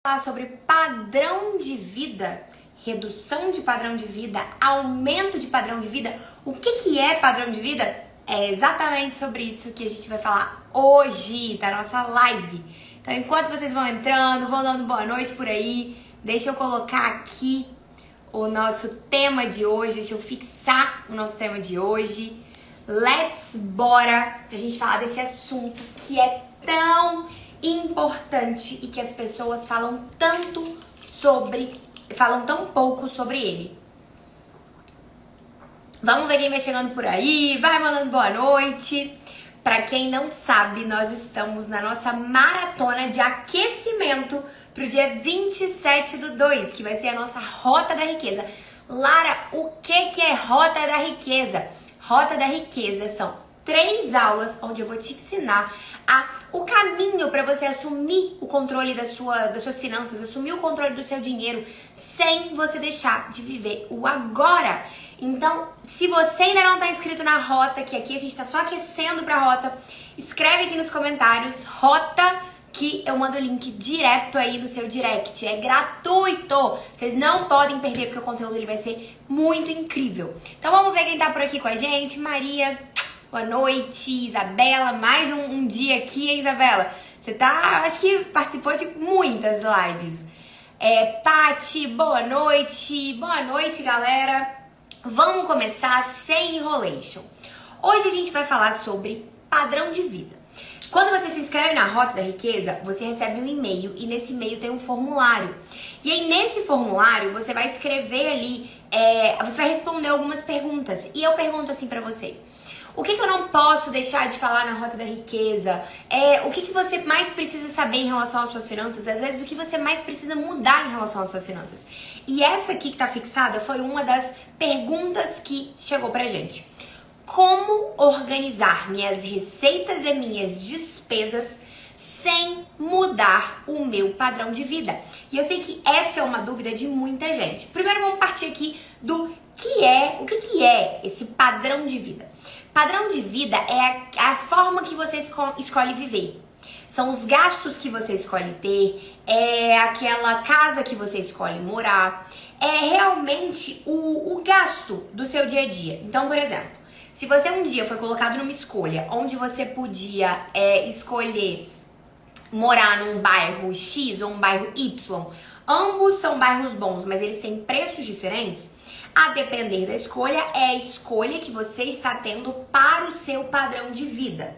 Falar sobre padrão de vida, redução de padrão de vida, aumento de padrão de vida. O que é padrão de vida? É exatamente sobre isso que a gente vai falar hoje, tá? Nossa live. Então, enquanto vocês vão entrando, vão dando boa noite por aí, deixa eu colocar aqui o nosso tema de hoje, deixa eu fixar o nosso tema de hoje. Bora pra gente falar desse assunto que é tão importante e que as pessoas falam tão pouco sobre ele. Vamos ver quem vai chegando por aí, vai mandando boa noite. Pra quem não sabe, nós estamos na nossa maratona de aquecimento pro dia 27/2, que vai ser a nossa Rota da Riqueza. Lara, o que é Rota da Riqueza? Rota da Riqueza são 3 aulas onde eu vou te ensinar o caminho para você assumir o controle das suas finanças, assumir o controle do seu dinheiro sem você deixar de viver o agora. Então, se você ainda não está inscrito na Rota, que aqui a gente está só aquecendo para a Rota, escreve aqui nos comentários Rota, que eu mando o link direto aí no seu direct. É gratuito! Vocês não podem perder, porque o conteúdo ele vai ser muito incrível. Então vamos ver quem tá por aqui com a gente. Maria, boa noite. Isabela, mais um dia aqui, hein, Isabela? Você tá, acho que participou de muitas lives. Pati, boa noite. Boa noite, galera. Vamos começar sem enrolation. Hoje a gente vai falar sobre padrão de vida. Quando você se inscreve na Rota da Riqueza, você recebe um e-mail e nesse e-mail tem um formulário. E aí nesse formulário você vai escrever ali, você vai responder algumas perguntas. E eu pergunto assim pra vocês: o que eu não posso deixar de falar na Rota da Riqueza? O que você mais precisa saber em relação às suas finanças? Às vezes, o que você mais precisa mudar em relação às suas finanças? E essa aqui que tá fixada foi uma das perguntas que chegou pra gente. Como organizar minhas receitas e minhas despesas sem mudar o meu padrão de vida? E eu sei que essa é uma dúvida de muita gente. Primeiro vamos partir aqui do o que é esse padrão de vida. Padrão de vida é a forma que você escolhe viver. São os gastos que você escolhe ter, é aquela casa que você escolhe morar, é realmente o gasto do seu dia a dia. Então, por exemplo, se você um dia foi colocado numa escolha onde você podia escolher morar num bairro X ou um bairro Y, ambos são bairros bons, mas eles têm preços diferentes, a depender da escolha, é a escolha que você está tendo para o seu padrão de vida.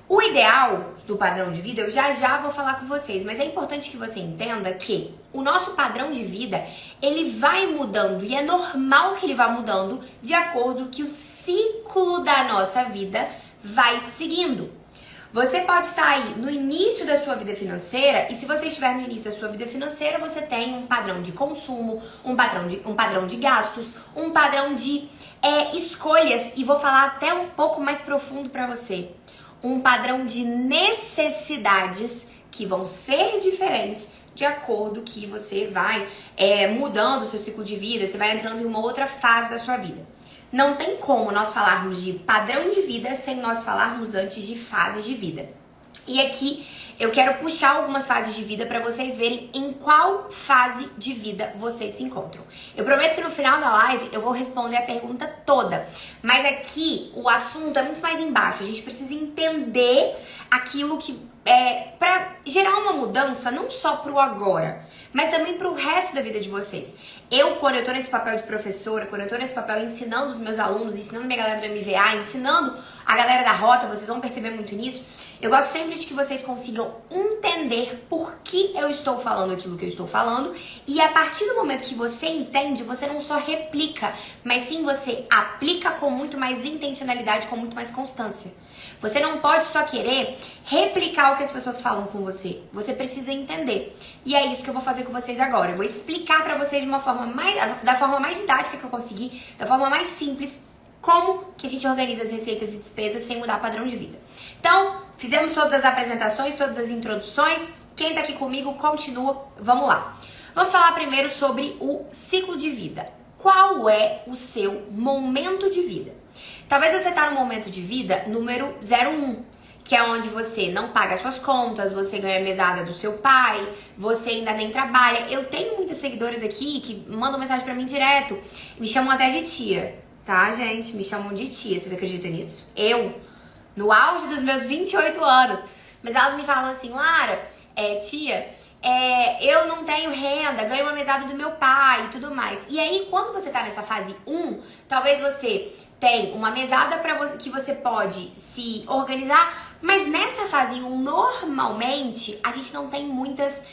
O ideal do padrão de vida, eu já vou falar com vocês, mas é importante que você entenda que o nosso padrão de vida, ele vai mudando e é normal que ele vá mudando de acordo que o ciclo da nossa vida vai seguindo. Você pode estar aí no início da sua vida financeira e se você estiver no início da sua vida financeira, você tem um padrão de consumo, um padrão de gastos, um padrão de escolhas e vou falar até um pouco mais profundo para você. Um padrão de necessidades que vão ser diferentes de acordo que você vai mudando o seu ciclo de vida, você vai entrando em uma outra fase da sua vida. Não tem como nós falarmos de padrão de vida sem nós falarmos antes de fases de vida. E aqui eu quero puxar algumas fases de vida para vocês verem em qual fase de vida vocês se encontram. Eu prometo que no final da live eu vou responder a pergunta toda, mas aqui o assunto é muito mais embaixo. A gente precisa entender aquilo que para gerar uma mudança não só pro agora, mas também pro resto da vida de vocês. Quando eu tô nesse papel de professora, quando eu tô nesse papel ensinando os meus alunos, ensinando minha galera do MVA, ensinando a galera da Rota, vocês vão perceber muito nisso. Eu gosto sempre de que vocês consigam entender por que eu estou falando aquilo que eu estou falando. E a partir do momento que você entende, você não só replica, mas sim você aplica com muito mais intencionalidade, com muito mais constância. Você não pode só querer replicar o que as pessoas falam com você. Você precisa entender. E é isso que eu vou fazer com vocês agora. Eu vou explicar pra vocês da forma mais didática que eu conseguir, da forma mais simples, como que a gente organiza as receitas e despesas sem mudar padrão de vida. Então, fizemos todas as apresentações, todas as introduções. Quem tá aqui comigo, continua. Vamos lá. Vamos falar primeiro sobre o ciclo de vida. Qual é o seu momento de vida? Talvez você tá no momento de vida número 01. que é onde você não paga suas contas, você ganha mesada do seu pai, você ainda nem trabalha. Eu tenho muitas seguidoras aqui que mandam mensagem pra mim direto, me chamam até de tia, tá, gente? Me chamam de tia, vocês acreditam nisso? Eu, no auge dos meus 28 anos, mas elas me falam assim, Lara, tia, eu não tenho renda, ganho uma mesada do meu pai e tudo mais. E aí, quando você tá nessa fase 1, talvez você tem uma mesada que você pode se organizar, mas nessa fase 1, normalmente, a gente não tem muitas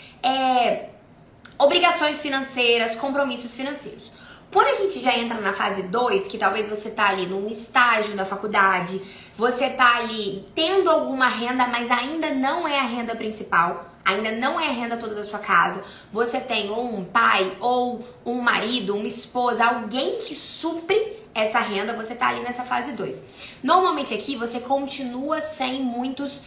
obrigações financeiras, compromissos financeiros. Quando a gente já entra na fase 2, que talvez você tá ali num estágio da faculdade, você tá ali tendo alguma renda, mas ainda não é a renda principal, ainda não é a renda toda da sua casa, você tem ou um pai, ou um marido, uma esposa, alguém que supre essa renda, você tá ali nessa fase 2. Normalmente aqui você continua sem muitos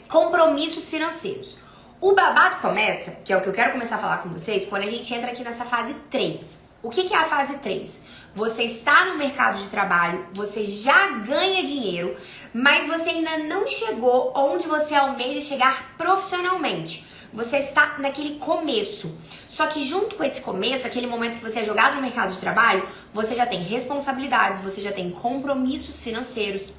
compromissos financeiros. O babado começa, que é o que eu quero começar a falar com vocês, quando a gente entra aqui nessa fase 3. O que é a fase 3? Você está no mercado de trabalho, você já ganha dinheiro, mas você ainda não chegou onde você almeja chegar profissionalmente. Você está naquele começo. Só que junto com esse começo, aquele momento que você é jogado no mercado de trabalho, você já tem responsabilidades, você já tem compromissos financeiros.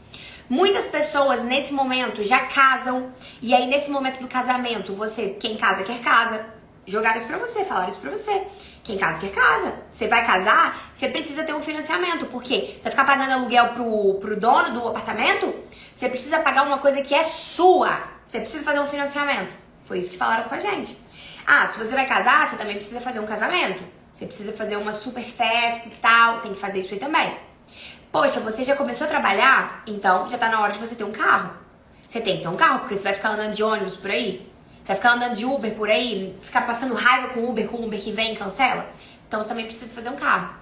Muitas pessoas nesse momento já casam, e aí nesse momento do casamento, quem casa quer casa. Jogaram isso pra você, falaram isso pra você. Quem casa quer casa. Você vai casar, você precisa ter um financiamento. Por quê? Você vai ficar pagando aluguel pro dono do apartamento? Você precisa pagar uma coisa que é sua. Você precisa fazer um financiamento. Foi isso que falaram com a gente. Ah, se você vai casar, você também precisa fazer um casamento. Você precisa fazer uma super festa e tal. Tem que fazer isso aí também. Poxa, você já começou a trabalhar? Então já tá na hora de você ter um carro. Você tem que ter um carro, porque você vai ficar andando de ônibus por aí. Você vai ficar andando de Uber por aí, ficar passando raiva com o Uber que vem e cancela. Então você também precisa fazer um carro.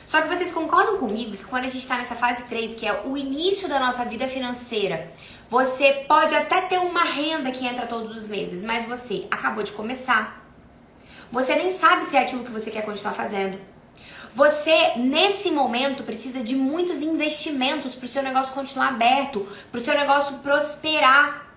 Só que vocês concordam comigo que quando a gente tá nessa fase 3, que é o início da nossa vida financeira, você pode até ter uma renda que entra todos os meses, mas você acabou de começar. Você nem sabe se é aquilo que você quer continuar fazendo. Você, nesse momento, precisa de muitos investimentos para o seu negócio continuar aberto, para o seu negócio prosperar.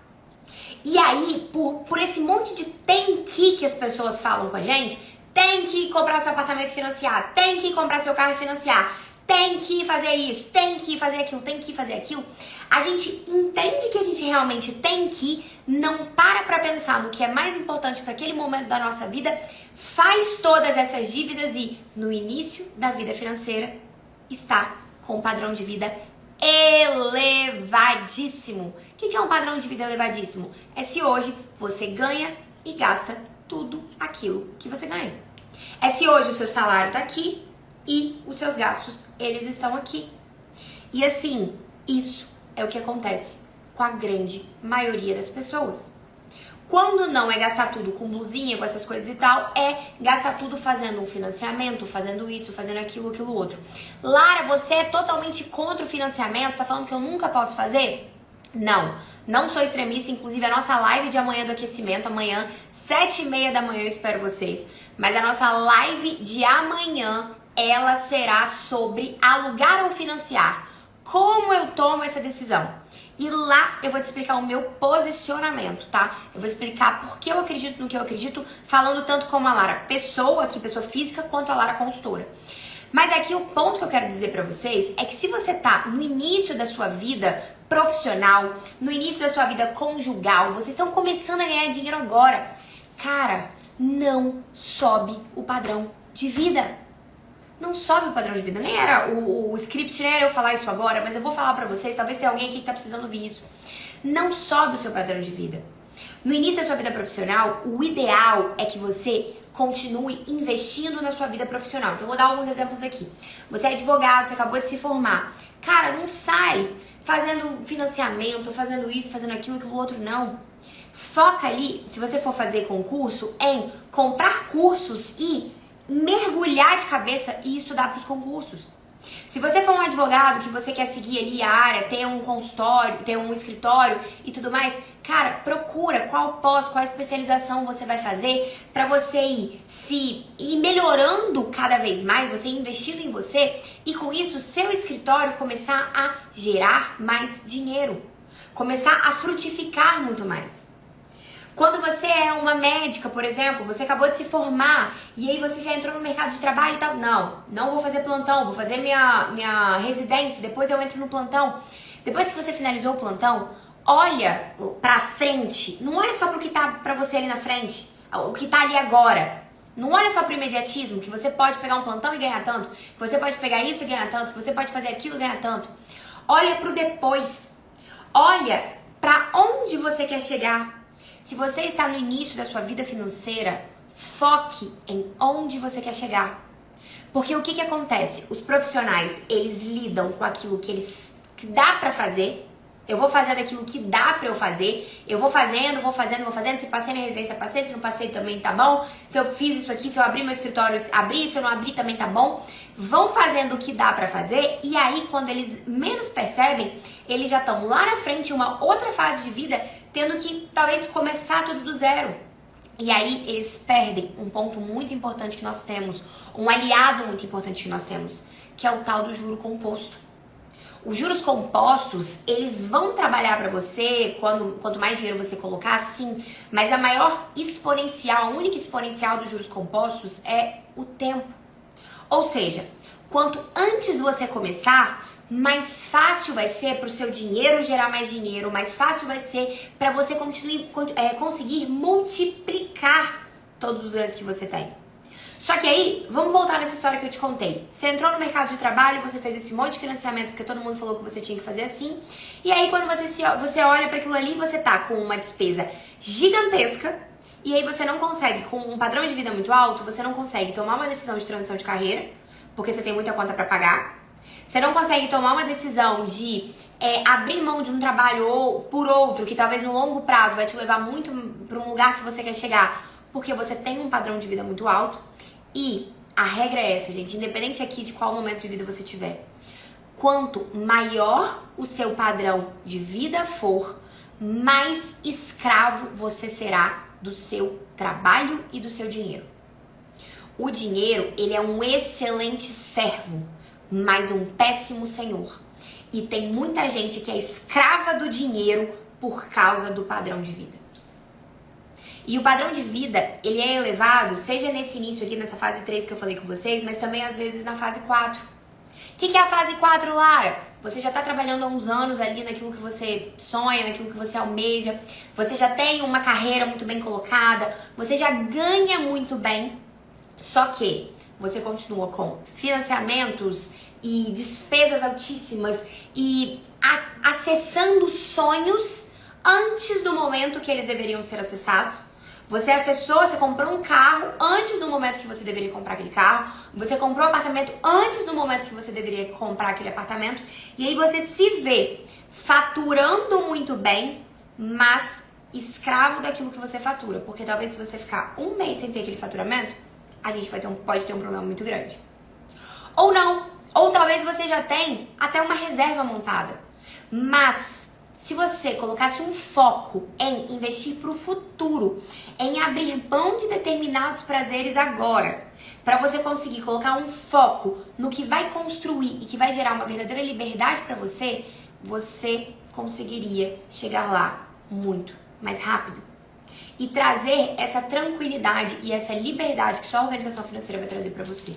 E aí, por esse monte de tem que as pessoas falam com a gente, tem que comprar seu apartamento e financiar, tem que comprar seu carro e financiar, tem que fazer isso, tem que fazer aquilo, tem que fazer aquilo. A gente entende que a gente realmente tem que, não para pensar no que é mais importante para aquele momento da nossa vida, faz todas essas dívidas e, no início da vida financeira, está com um padrão de vida elevadíssimo. O que é um padrão de vida elevadíssimo? É se hoje você ganha e gasta tudo aquilo que você ganha. É se hoje o seu salário tá aqui e os seus gastos, eles estão aqui. E assim, isso é o que acontece com a grande maioria das pessoas. Quando não é gastar tudo com blusinha, com essas coisas e tal, é gastar tudo fazendo um financiamento, fazendo isso, fazendo aquilo outro. Lara, você é totalmente contra o financiamento? Você tá falando que eu nunca posso fazer? Não sou extremista. Inclusive, a nossa live de amanhã do aquecimento, amanhã, 7h30 da manhã, eu espero vocês. Mas a nossa live de amanhã, ela será sobre alugar ou financiar. Como eu tomo essa decisão? E lá eu vou te explicar o meu posicionamento, tá? Eu vou explicar por que eu acredito no que eu acredito, falando tanto como a Lara pessoa física, quanto a Lara consultora. Mas aqui o ponto que eu quero dizer pra vocês é que se você tá no início da sua vida profissional, no início da sua vida conjugal, vocês estão começando a ganhar dinheiro agora, cara, não sobe o padrão de vida. Não sobe o padrão de vida. Nem era o script, nem era eu falar isso agora, mas eu vou falar pra vocês, talvez tenha alguém aqui que tá precisando ouvir isso. Não sobe o seu padrão de vida. No início da sua vida profissional, o ideal é que você continue investindo na sua vida profissional. Então eu vou dar alguns exemplos aqui. Você é advogado, você acabou de se formar. Cara, não sai fazendo financiamento, fazendo isso, fazendo aquilo outro, não. Foca ali, se você for fazer concurso, em comprar cursos e mergulhar de cabeça e estudar para os concursos. Se você for um advogado que você quer seguir ali a área, ter um consultório, ter um escritório e tudo mais, cara, procura qual pós, qual especialização você vai fazer para você ir melhorando cada vez mais, você investindo em você e com isso seu escritório começar a gerar mais dinheiro. começar a frutificar muito mais. Quando você é uma médica, por exemplo, você acabou de se formar e aí você já entrou no mercado de trabalho e tal. Não vou fazer plantão, vou fazer minha residência, depois eu entro no plantão. Depois que você finalizou o plantão, olha pra frente, não olha só pro que tá pra você ali na frente, o que tá ali agora. Não olha só pro imediatismo, que você pode pegar um plantão e ganhar tanto, que você pode pegar isso e ganhar tanto, que você pode fazer aquilo e ganhar tanto. Olha pro depois. Olha pra onde você quer chegar. Se você está no início da sua vida financeira, foque em onde você quer chegar. Porque o que acontece? Os profissionais, eles lidam com aquilo que dá pra fazer. Eu vou fazer daquilo que dá pra eu fazer. Eu vou fazendo. Se passei na residência, passei. Se não passei, também tá bom. Se eu fiz isso aqui, se eu abrir meu escritório, abri. Se eu não abrir, também tá bom. Vão fazendo o que dá pra fazer. E aí, quando eles menos percebem, eles já estão lá na frente, em uma outra fase de vida, tendo que, talvez, começar tudo do zero. E aí, eles perdem um ponto muito importante que nós temos. Um aliado muito importante que nós temos. Que é o tal do juro composto. Os juros compostos, eles vão trabalhar para você quanto mais dinheiro você colocar, sim. Mas a maior exponencial, a única exponencial dos juros compostos é o tempo. Ou seja, quanto antes você começar, mais fácil vai ser para o seu dinheiro gerar mais dinheiro, mais fácil vai ser para você conseguir multiplicar todos os ganhos que você tem. Só que aí, vamos voltar nessa história que eu te contei. Você entrou no mercado de trabalho, você fez esse monte de financiamento porque todo mundo falou que você tinha que fazer assim. E aí, quando você olha para aquilo ali, você tá com uma despesa gigantesca. E aí você não consegue, com um padrão de vida muito alto, você não consegue tomar uma decisão de transição de carreira, porque você tem muita conta para pagar. Você não consegue tomar uma decisão de abrir mão de um trabalho ou por outro, que talvez no longo prazo vai te levar muito para um lugar que você quer chegar, porque você tem um padrão de vida muito alto. E a regra é essa, gente, independente aqui de qual momento de vida você tiver. Quanto maior o seu padrão de vida for, mais escravo você será do seu trabalho e do seu dinheiro. O dinheiro, ele é um excelente servo, mas um péssimo senhor. E tem muita gente que é escrava do dinheiro por causa do padrão de vida. E o padrão de vida, ele é elevado, seja nesse início aqui, nessa fase 3 que eu falei com vocês, mas também às vezes na fase 4. O que é a fase 4, Lara? Você já está trabalhando há uns anos ali naquilo que você sonha, naquilo que você almeja, você já tem uma carreira muito bem colocada, você já ganha muito bem, só que você continua com financiamentos e despesas altíssimas e acessando sonhos antes do momento que eles deveriam ser acessados. Você acessou, você comprou um carro antes do momento que você deveria comprar aquele carro. Você comprou um apartamento antes do momento que você deveria comprar aquele apartamento. E aí você se vê faturando muito bem, mas escravo daquilo que você fatura. Porque talvez se você ficar um mês sem ter aquele faturamento, a gente pode ter um problema muito grande. Ou não. Ou talvez você já tenha até uma reserva montada. Mas se você colocasse um foco em investir para o futuro, em abrir mão de determinados prazeres agora, para você conseguir colocar um foco no que vai construir e que vai gerar uma verdadeira liberdade para você, você conseguiria chegar lá muito mais rápido. E trazer essa tranquilidade e essa liberdade que só a organização financeira vai trazer para você.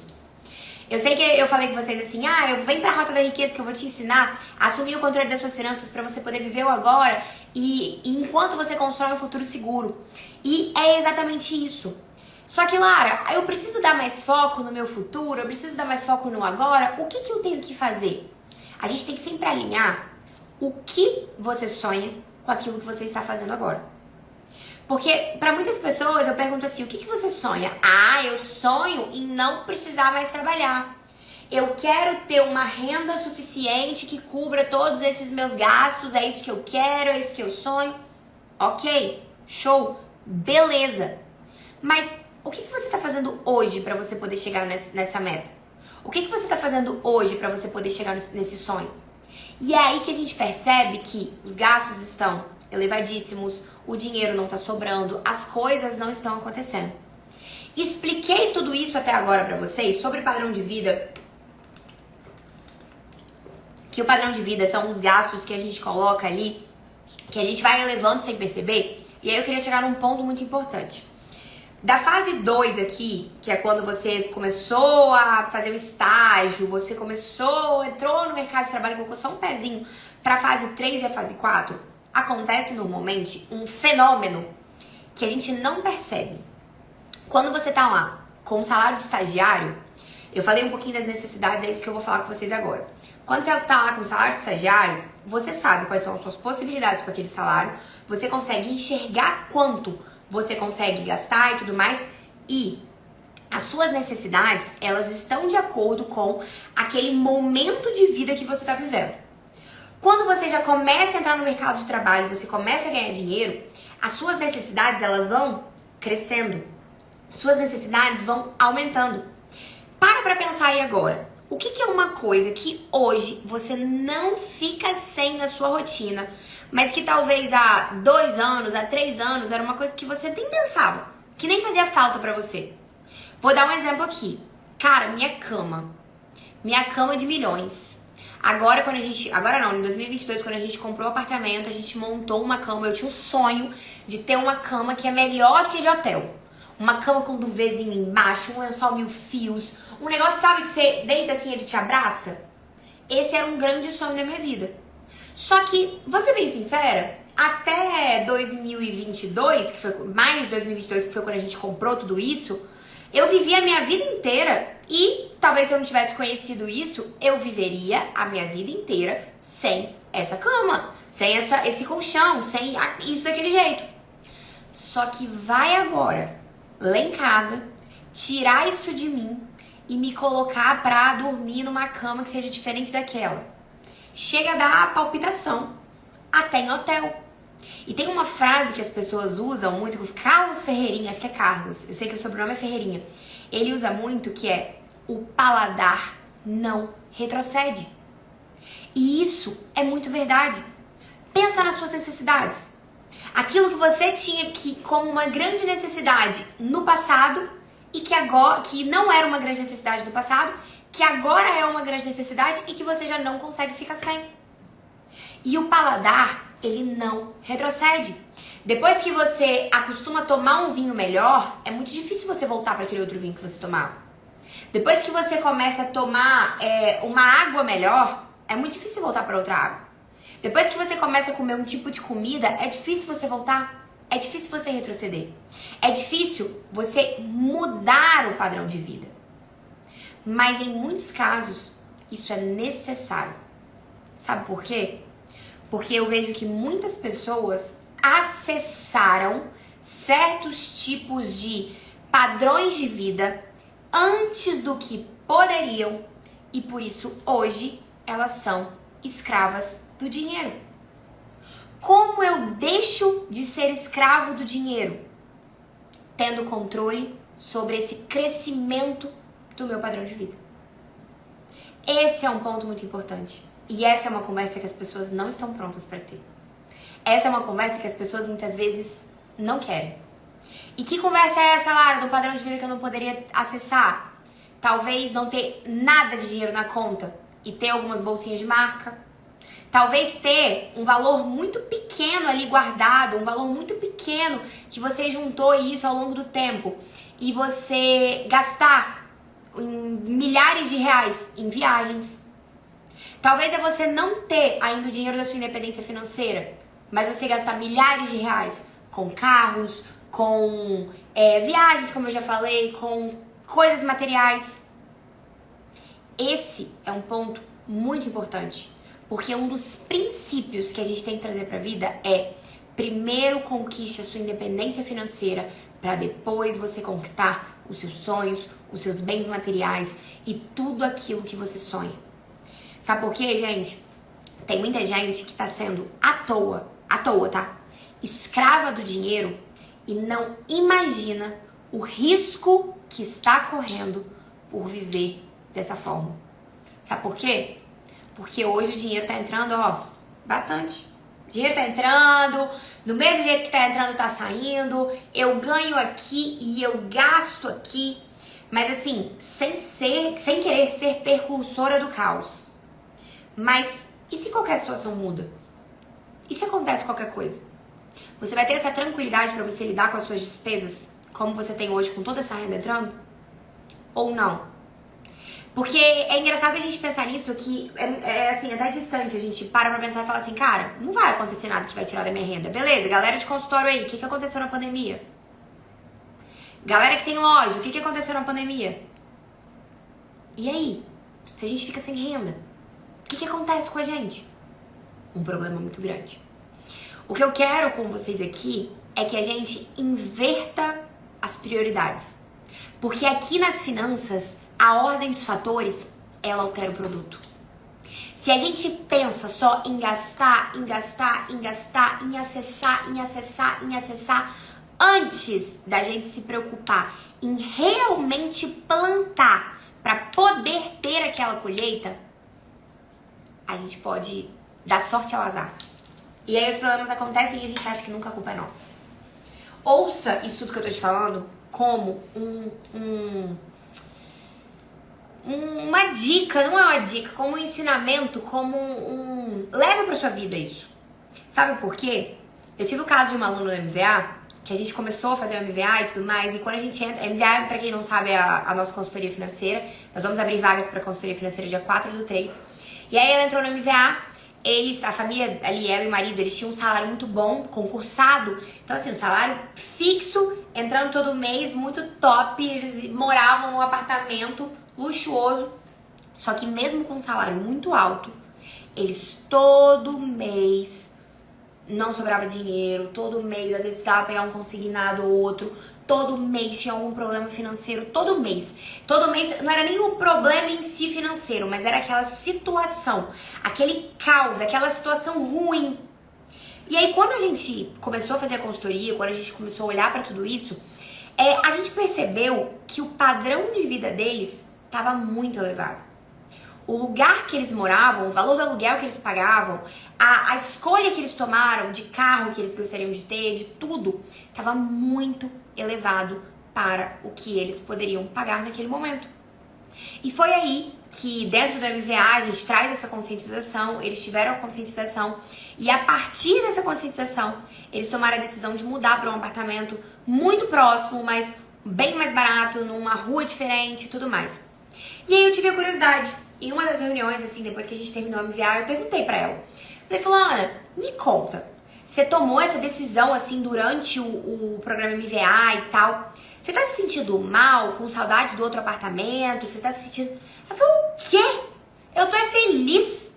Eu sei que eu falei com vocês assim, eu venho pra Rota da Riqueza que eu vou te ensinar a assumir o controle das suas finanças pra você poder viver o agora e enquanto você constrói um futuro seguro. E é exatamente isso. Só que, Lara, eu preciso dar mais foco no meu futuro, eu preciso dar mais foco no agora. O que eu tenho que fazer? A gente tem que sempre alinhar o que você sonha com aquilo que você está fazendo agora. Porque para muitas pessoas eu pergunto assim, o que você sonha? Eu sonho em não precisar mais trabalhar. Eu quero ter uma renda suficiente que cubra todos esses meus gastos, é isso que eu quero, é isso que eu sonho. Ok, show, beleza. Mas o que você está fazendo hoje para você poder chegar nessa meta? O que você está fazendo hoje para você poder chegar nesse sonho? E é aí que a gente percebe que os gastos estão elevadíssimos, o dinheiro não tá sobrando, as coisas não estão acontecendo. Expliquei tudo isso até agora pra vocês sobre padrão de vida, que o padrão de vida são os gastos que a gente coloca ali que a gente vai elevando sem perceber. E aí eu queria chegar num ponto muito importante. Da fase 2 aqui, que é quando você começou a fazer o estágio, você entrou no mercado de trabalho e colocou só um pezinho para a fase 3 e a fase 4, acontece normalmente um fenômeno que a gente não percebe. Quando você tá lá com um salário de estagiário, eu falei um pouquinho das necessidades, é isso que eu vou falar com vocês agora. Quando você tá lá com um salário de estagiário, você sabe quais são as suas possibilidades com aquele salário, você consegue enxergar quanto você consegue gastar e tudo mais, e as suas necessidades, elas estão de acordo com aquele momento de vida que você tá vivendo. Quando você já começa a entrar no mercado de trabalho, você começa a ganhar dinheiro, as suas necessidades, elas vão crescendo. Suas necessidades vão aumentando. Para pensar aí agora. O que é uma coisa que hoje você não fica sem na sua rotina, mas que talvez há 2 anos, há 3 anos, era uma coisa que você nem pensava, que nem fazia falta pra você? Vou dar um exemplo aqui. Cara, minha cama de milhões. Agora não, em 2022, quando a gente comprou o apartamento, a gente montou uma cama. Eu tinha um sonho de ter uma cama que é melhor do que de hotel. Uma cama com duvetzinho embaixo, um lençol 1000 fios, um negócio, sabe, que você deita assim e ele te abraça? Esse era um grande sonho da minha vida. Só que, vou ser bem sincera, até 2022, que foi maio de 2022, que foi quando a gente comprou tudo isso, eu vivi a minha vida inteira e talvez se eu não tivesse conhecido isso, eu viveria a minha vida inteira sem essa cama, sem esse colchão, sem isso daquele jeito. Só que vai agora, lá em casa, tirar isso de mim e me colocar pra dormir numa cama que seja diferente daquela. Chega a dar palpitação, até em hotel. E tem uma frase que as pessoas usam muito, que o Carlos Ferreirinha, acho que é Carlos, eu sei que o sobrenome é Ferreirinha, ele usa muito, que é: o paladar não retrocede. E isso é muito verdade. Pensa nas suas necessidades. Aquilo que você tinha como uma grande necessidade no passado e que não era uma grande necessidade no passado, que agora é uma grande necessidade e que você já não consegue ficar sem. E o paladar, ele não retrocede. Depois que você acostuma a tomar um vinho melhor, é muito difícil você voltar para aquele outro vinho que você tomava. Depois que você começa a tomar uma água melhor, é muito difícil voltar para outra água. Depois que você começa a comer um tipo de comida, é difícil você voltar. É difícil você retroceder. É difícil você mudar o padrão de vida. Mas em muitos casos, isso é necessário. Sabe por quê? Porque eu vejo que muitas pessoas acessaram certos tipos de padrões de vida antes do que poderiam e por isso hoje elas são escravas do dinheiro. Como eu deixo de ser escravo do dinheiro? Tendo controle sobre esse crescimento do meu padrão de vida. Esse é um ponto muito importante. E essa é uma conversa que as pessoas não estão prontas para ter. Essa é uma conversa que as pessoas muitas vezes não querem. E que conversa é essa, Lara, do padrão de vida que eu não poderia acessar? Talvez não ter nada de dinheiro na conta e ter algumas bolsinhas de marca. Talvez ter um valor muito pequeno ali guardado, um valor muito pequeno que você juntou isso ao longo do tempo e você gastar milhares de reais em viagens. Talvez é você não ter ainda o dinheiro da sua independência financeira, mas você gastar milhares de reais com carros, com viagens, como eu já falei, com coisas materiais. Esse é um ponto muito importante. Porque um dos princípios que a gente tem que trazer para a vida é: primeiro conquiste a sua independência financeira para depois você conquistar os seus sonhos, os seus bens materiais e tudo aquilo que você sonha. Sabe por quê, gente? Tem muita gente que tá sendo à toa, tá? Escrava do dinheiro e não imagina o risco que está correndo por viver dessa forma. Sabe por quê? Porque hoje o dinheiro tá entrando, bastante. O dinheiro tá entrando, do mesmo jeito que tá entrando, tá saindo. Eu ganho aqui e eu gasto aqui. Mas assim, sem querer ser precursora do caos. Mas e se qualquer situação muda? E se acontece qualquer coisa? Você vai ter essa tranquilidade para você lidar com as suas despesas, como você tem hoje com toda essa renda entrando? Ou não? Porque é engraçado a gente pensar nisso, que assim, até distante, a gente para pra pensar e fala assim, cara, não vai acontecer nada que vai tirar da minha renda. Beleza, galera de consultório aí, o que aconteceu na pandemia? Galera que tem loja, o que aconteceu na pandemia? E aí? Se a gente fica sem renda, o que acontece com a gente? Um problema muito grande. O que eu quero com vocês aqui é que a gente inverta as prioridades. Porque aqui nas finanças, a ordem dos fatores, ela altera o produto. Se a gente pensa só em gastar, em acessar, antes da gente se preocupar em realmente plantar para poder ter aquela colheita, a gente pode dar sorte ao azar. E aí os problemas acontecem e a gente acha que nunca a culpa é nossa. Ouça isso tudo que eu tô te falando como uma dica, não é uma dica, como um ensinamento, como leva pra sua vida isso. Sabe por quê? Eu tive o caso de uma aluna do MVA, que a gente começou a fazer o MVA e tudo mais, e quando a gente entra... MVA, pra quem não sabe, é a nossa consultoria financeira. Nós vamos abrir vagas pra consultoria financeira dia 4/3. E aí ela entrou no MVA, a família ali, ela e o marido, eles tinham um salário muito bom, concursado. Então assim, um salário fixo, entrando todo mês, muito top. Eles moravam num apartamento luxuoso, só que mesmo com um salário muito alto, eles todo mês não sobrava dinheiro, todo mês às vezes precisava pegar um consignado ou outro, todo mês tinha algum problema financeiro, todo mês não era nem o problema em si financeiro, mas era aquela situação, aquele caos, aquela situação ruim. E aí quando a gente começou a fazer a consultoria, quando a gente começou a olhar pra tudo isso, a gente percebeu que o padrão de vida deles estava muito elevado. O lugar que eles moravam, o valor do aluguel que eles pagavam, a escolha que eles tomaram de carro que eles gostariam de ter, de tudo, estava muito elevado para o que eles poderiam pagar naquele momento. E foi aí que dentro do MVA a gente traz essa conscientização, eles tiveram a conscientização e a partir dessa conscientização eles tomaram a decisão de mudar para um apartamento muito próximo, mas bem mais barato, numa rua diferente e tudo mais. E aí eu tive a curiosidade. Em uma das reuniões, assim, depois que a gente terminou o MVA, eu perguntei pra ela. Falei, Fulana, me conta. Você tomou essa decisão, assim, durante o programa MVA e tal. Você tá se sentindo mal, com saudade do outro apartamento? Você tá se sentindo... Ela falou, o quê? Eu tô feliz.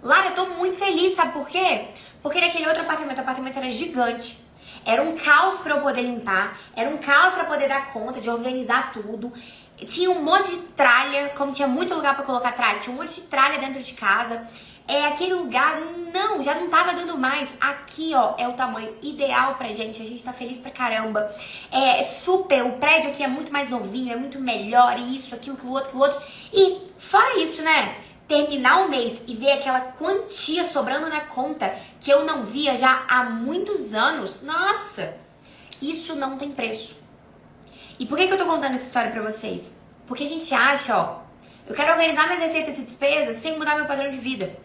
Lara, eu tô muito feliz, sabe por quê? Porque naquele outro apartamento, o apartamento era gigante. Era um caos pra eu poder limpar. Era um caos pra poder dar conta de organizar tudo. Tinha um monte de tralha, como tinha muito lugar pra colocar tralha, tinha um monte de tralha dentro de casa. Aquele lugar, já não tava dando mais. Aqui, ó, é o tamanho ideal pra gente, a gente tá feliz pra caramba. Super, o prédio aqui é muito mais novinho, é muito melhor, isso, aquilo, aquilo outro. E fora isso, né, terminar o mês e ver aquela quantia sobrando na conta que eu não via já há muitos anos, nossa, isso não tem preço. E por que eu tô contando essa história pra vocês? Porque a gente acha, ó, eu quero organizar minhas receitas e despesas sem mudar meu padrão de vida.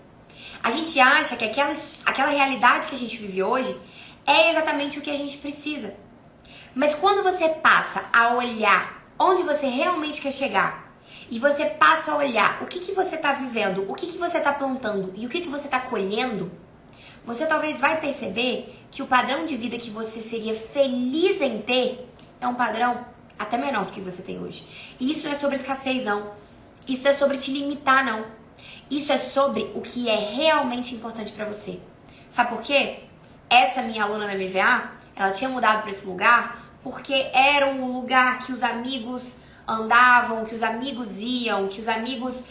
A gente acha que aquela realidade que a gente vive hoje é exatamente o que a gente precisa. Mas quando você passa a olhar onde você realmente quer chegar, e você passa a olhar o que você tá vivendo, o que você tá plantando e o que você tá colhendo, você talvez vai perceber que o padrão de vida que você seria feliz em ter é um padrão até menor do que você tem hoje. E isso não é sobre escassez, não. Isso não é sobre te limitar, não. Isso é sobre o que é realmente importante pra você. Sabe por quê? Essa minha aluna da MVA, ela tinha mudado pra esse lugar porque era um lugar que os amigos andavam, que os amigos iam, que os amigos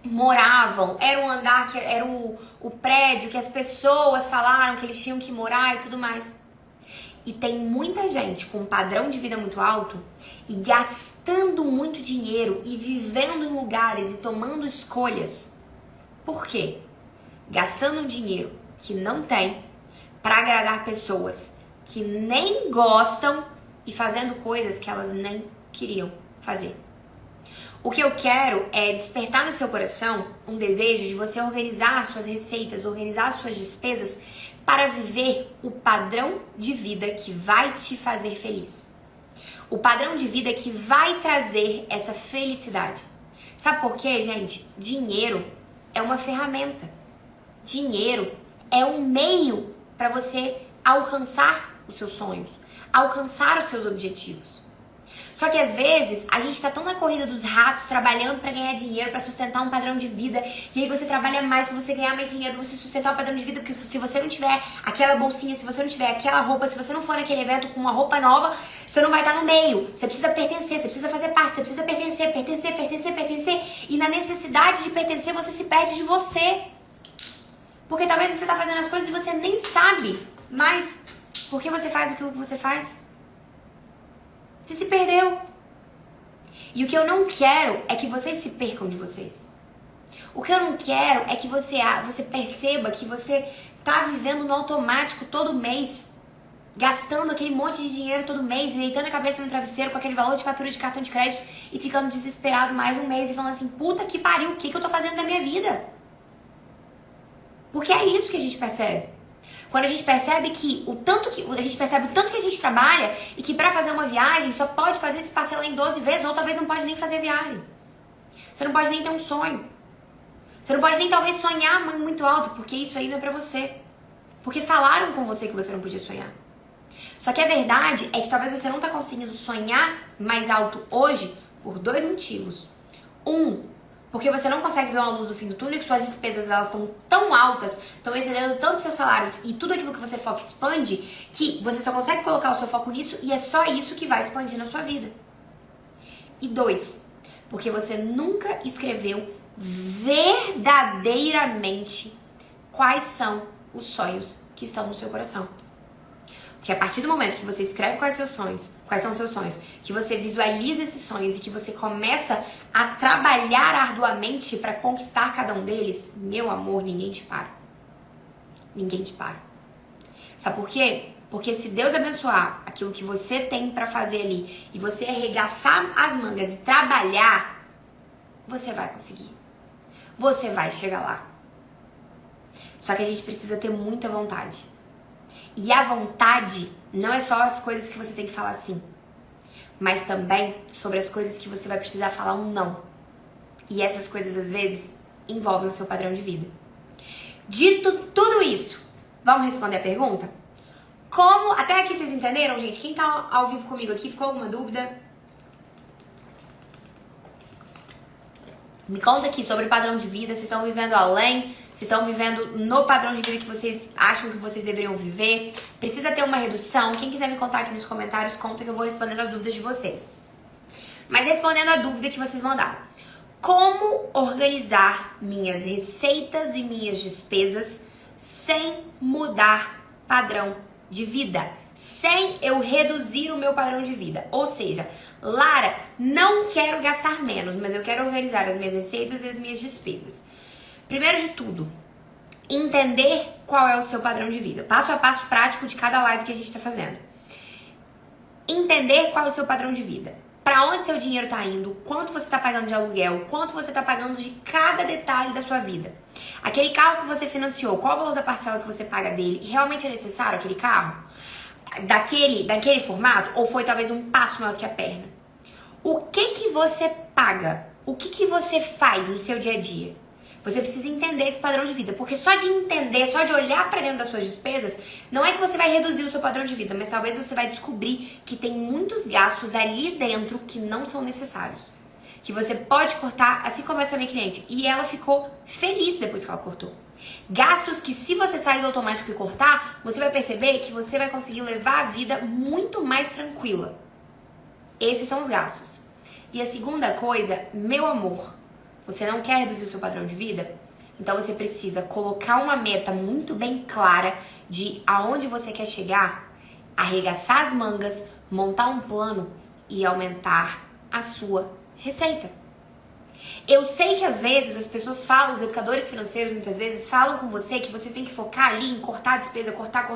moravam. Era um andar que era o prédio que as pessoas falaram que eles tinham que morar e tudo mais. E tem muita gente com um padrão de vida muito alto e gastando muito dinheiro e vivendo em lugares e tomando escolhas. Por quê? Gastando dinheiro que não tem para agradar pessoas que nem gostam e fazendo coisas que elas nem queriam fazer. O que eu quero é despertar no seu coração um desejo de você organizar suas receitas, organizar suas despesas para viver o padrão de vida que vai te fazer feliz. O padrão de vida que vai trazer essa felicidade. Sabe por quê, gente? Dinheiro é uma ferramenta. Dinheiro é um meio para você alcançar os seus sonhos, alcançar os seus objetivos. Só que às vezes a gente tá tão na corrida dos ratos, trabalhando para ganhar dinheiro, para sustentar um padrão de vida, e aí você trabalha mais pra você ganhar mais dinheiro, pra você sustentar um padrão de vida, porque se você não tiver aquela bolsinha, se você não tiver aquela roupa, se você não for naquele evento com uma roupa nova, você não vai estar no meio. Você precisa pertencer, você precisa fazer parte, você precisa pertencer, e na necessidade de pertencer você se perde de você. Porque talvez você tá fazendo as coisas e você nem sabe, mas por que você faz aquilo que você faz? Você se perdeu. E o que eu não quero é que vocês se percam de vocês. O que eu não quero é que você perceba que você tá vivendo no automático todo mês, gastando aquele monte de dinheiro todo mês, e deitando a cabeça no travesseiro com aquele valor de fatura de cartão de crédito e ficando desesperado mais um mês e falando assim, puta que pariu, o que eu tô fazendo da minha vida? Porque é isso que a gente percebe. Quando a gente percebe o tanto que a gente trabalha e que pra fazer uma viagem só pode fazer se parcelar em 12 vezes, ou talvez não pode nem fazer viagem. Você não pode nem ter um sonho. Você não pode nem talvez sonhar muito alto, porque isso aí não é pra você. Porque falaram com você que você não podia sonhar. Só que a verdade é que talvez você não tá conseguindo sonhar mais alto hoje por 2 motivos. Porque você não consegue ver uma luz no fim do túnel e que suas despesas elas estão tão altas, estão excedendo tanto seu salário e tudo aquilo que você foca expande, que você só consegue colocar o seu foco nisso e é só isso que vai expandir na sua vida. E 2, porque você nunca escreveu verdadeiramente quais são os sonhos que estão no seu coração. Porque a partir do momento que você escreve quais são os seus sonhos, que você visualiza esses sonhos e que você começa a trabalhar arduamente para conquistar cada um deles, meu amor, ninguém te para. Ninguém te para. Sabe por quê? Porque se Deus abençoar aquilo que você tem para fazer ali e você arregaçar as mangas e trabalhar, você vai conseguir. Você vai chegar lá. Só que a gente precisa ter muita vontade. E a vontade não é só as coisas que você tem que falar sim, mas também sobre as coisas que você vai precisar falar um não. E essas coisas, às vezes, envolvem o seu padrão de vida. Dito tudo isso, vamos responder a pergunta? Como... Até aqui vocês entenderam, gente? Quem tá ao vivo comigo aqui, ficou alguma dúvida? Me conta aqui sobre o padrão de vida, vocês estão vivendo além? Vocês estão vivendo no padrão de vida que vocês acham que vocês deveriam viver? Precisa ter uma redução? Quem quiser me contar aqui nos comentários, conta que eu vou respondendo as dúvidas de vocês. Mas respondendo a dúvida que vocês mandaram. Como organizar minhas receitas e minhas despesas sem mudar padrão de vida? Sem eu reduzir o meu padrão de vida. Ou seja, Lara, não quero gastar menos, mas eu quero organizar as minhas receitas e as minhas despesas. Primeiro de tudo, entender qual é o seu padrão de vida. Passo a passo prático de cada live que a gente está fazendo. Entender qual é o seu padrão de vida. Para onde seu dinheiro está indo, quanto você está pagando de aluguel, quanto você está pagando de cada detalhe da sua vida. Aquele carro que você financiou, qual o valor da parcela que você paga dele? Realmente é necessário aquele carro? Daquele formato? Ou foi talvez um passo maior que a perna? O que você paga? O que você faz no seu dia a dia? Você precisa entender esse padrão de vida, porque só de entender, só de olhar para dentro das suas despesas, não é que você vai reduzir o seu padrão de vida, mas talvez você vai descobrir que tem muitos gastos ali dentro que não são necessários. Que você pode cortar, assim como essa minha cliente. E ela ficou feliz depois que ela cortou. Gastos que se você sair do automático e cortar, você vai perceber que você vai conseguir levar a vida muito mais tranquila. Esses são os gastos. E a segunda coisa, meu amor, você não quer reduzir o seu padrão de vida? Então você precisa colocar uma meta muito bem clara de aonde você quer chegar, arregaçar as mangas, montar um plano e aumentar a sua receita. Eu sei que às vezes as pessoas falam, os educadores financeiros muitas vezes falam com você que você tem que focar ali em cortar a despesa, cortar.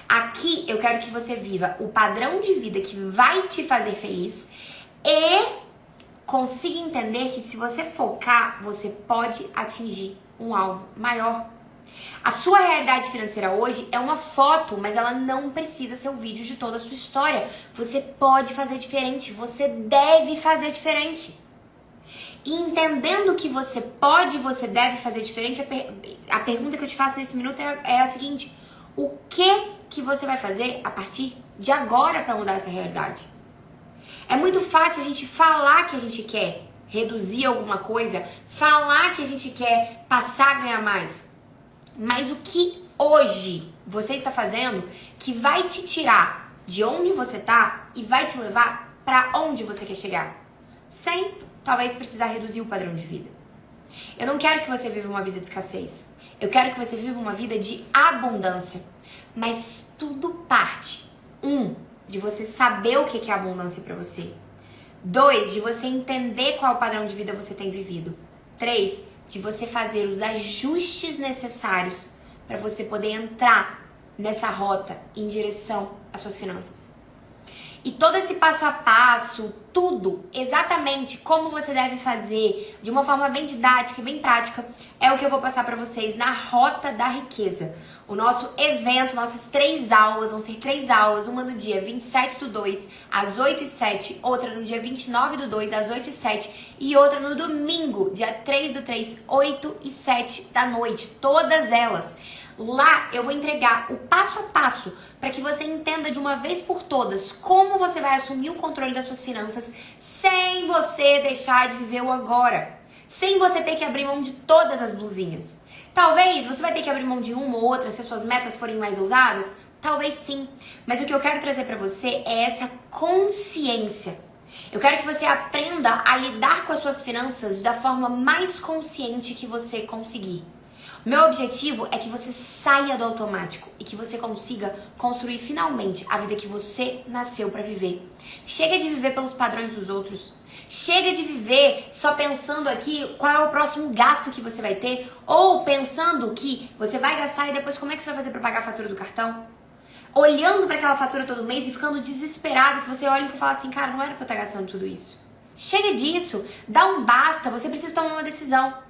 Aqui eu quero que você viva o padrão de vida que vai te fazer feliz e consiga entender que se você focar, você pode atingir um alvo maior. A sua realidade financeira hoje é uma foto, mas ela não precisa ser o vídeo de toda a sua história. Você pode fazer diferente, você deve fazer diferente. E entendendo que você pode e você deve fazer diferente, a pergunta que eu te faço nesse minuto é a seguinte: o que você vai fazer a partir de agora para mudar essa realidade? É muito fácil a gente falar que a gente quer reduzir alguma coisa, falar que a gente quer passar a ganhar mais. Mas o que hoje você está fazendo que vai te tirar de onde você está e vai te levar para onde você quer chegar? Sem, talvez, precisar reduzir o padrão de vida. Eu não quero que você viva uma vida de escassez. Eu quero que você viva uma vida de abundância. Mas tudo parte, de você saber o que é abundância para você. 2, de você entender qual padrão de vida você tem vivido. 3, de você fazer os ajustes necessários para você poder entrar nessa rota em direção às suas finanças. E todo esse passo a passo, tudo exatamente como você deve fazer, de uma forma bem didática e bem prática, é o que eu vou passar para vocês na Rota da Riqueza. O nosso evento, nossas 3 aulas, vão ser 3 aulas, uma no dia 27/2, às 8h07, outra no dia 29/2, às 8h07, e outra no domingo, dia 3/3, 8h07 da noite, todas elas. Lá eu vou entregar o passo a passo para que você entenda de uma vez por todas como você vai assumir o controle das suas finanças sem você deixar de viver o agora, sem você ter que abrir mão de todas as blusinhas. Talvez você vai ter que abrir mão de uma ou outra se as suas metas forem mais ousadas, talvez sim, mas o que eu quero trazer para você é essa consciência. Eu quero que você aprenda a lidar com as suas finanças da forma mais consciente que você conseguir. Meu objetivo é que você saia do automático e que você consiga construir finalmente a vida que você nasceu para viver. Chega de viver pelos padrões dos outros. Chega de viver só pensando aqui qual é o próximo gasto que você vai ter, ou pensando que você vai gastar e depois como é que você vai fazer para pagar a fatura do cartão. Olhando para aquela fatura todo mês e ficando desesperado, que você olha e você fala assim, cara, não era para eu estar gastando tudo isso. Chega disso, dá um basta, você precisa tomar uma decisão.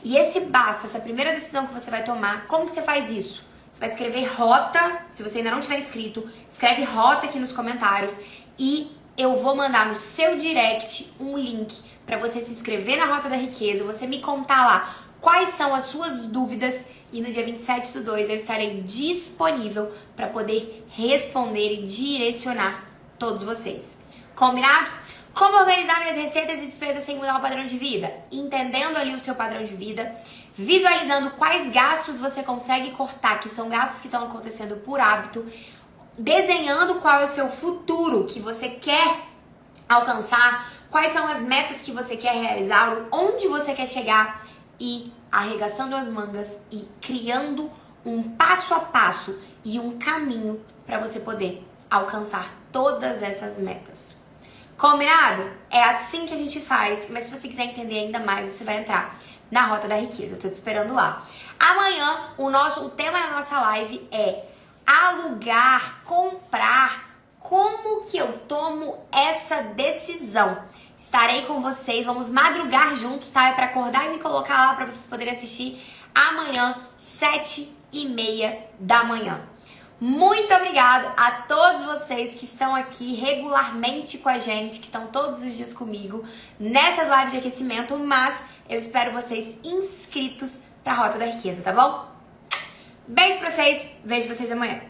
E esse basta, essa primeira decisão que você vai tomar, como que você faz isso? Você vai escrever rota, se você ainda não tiver inscrito, escreve rota aqui nos comentários e eu vou mandar no seu direct um link para você se inscrever na Rota da Riqueza, você me contar lá quais são as suas dúvidas e no dia 27/2 eu estarei disponível para poder responder e direcionar todos vocês. Combinado? Como organizar minhas receitas e despesas sem mudar o padrão de vida? Entendendo ali o seu padrão de vida, visualizando quais gastos você consegue cortar, que são gastos que estão acontecendo por hábito, desenhando qual é o seu futuro que você quer alcançar, quais são as metas que você quer realizar, onde você quer chegar e arregaçando as mangas e criando um passo a passo e um caminho para você poder alcançar todas essas metas. Combinado? É assim que a gente faz, mas se você quiser entender ainda mais, você vai entrar na Rota da Riqueza. Eu tô te esperando lá. Amanhã, o tema da nossa live é alugar, comprar. Como que eu tomo essa decisão? Estarei com vocês, vamos madrugar juntos, tá? É pra acordar e me colocar lá pra vocês poderem assistir amanhã, 7h30 da manhã. Muito obrigado a todos vocês que estão aqui regularmente com a gente, que estão todos os dias comigo nessas lives de aquecimento, mas eu espero vocês inscritos pra Rota da Riqueza, tá bom? Beijo pra vocês, vejo vocês amanhã.